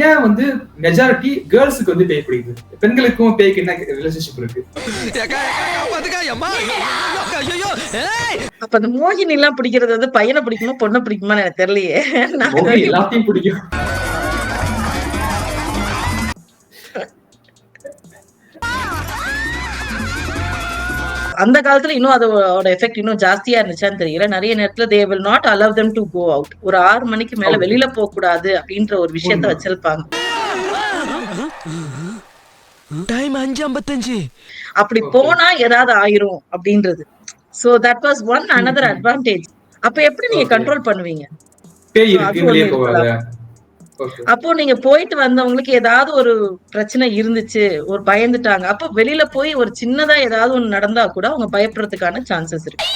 ஏன் வந்து மெஜாரிட்டி கேர்ள்ஸுக்கு வந்து பேய் பிடிக்குது? பெண்களுக்கும் பேய்க்கு என்ன ரிலேஷன்ஷிப் இருக்கு? அப்ப அந்த மோகினி எல்லாம் பிடிக்கிறது வந்து பையனை பிடிக்குமா பொண்ணை பிடிக்குமான்னு எனக்கு தெரியலையே. எல்லாத்தையும் பிடிக்கும். அந்த காலத்துல இன்னும் அதோட எஃபெக்ட் இன்னும் ஜாஸ்தியா இருந்துச்சான்னு தெரியல. நிறைய நேரத்துல they will not allow them to go out. ஒரு 6 மணிக்கு மேல வெளியில போக கூடாது அப்படின்ற ஒரு விஷயத்த வச்சிருப்பாங்க. டைம் 5:55. அப்படி போனா ஏதாவது ஆயிரும் அப்படின்றது. So that was one another advantage. அப்ப எப்படி நீங்க கண்ட்ரோல் பண்ணுவீங்க? பேய் இருக்கு வெளிய போகாத. அப்போ நீங்க போயிட்டு வந்தவங்களுக்கு ஏதாவது ஒரு பிரச்சனை இருந்துச்சு, ஒரு பயந்துட்டாங்க. அப்ப வெளியில போய் ஒரு சின்னதா ஏதாவது ஒண்ணு நடந்தா கூட அவங்க பயப்படுறதுக்கான சான்சஸ் இருக்கு.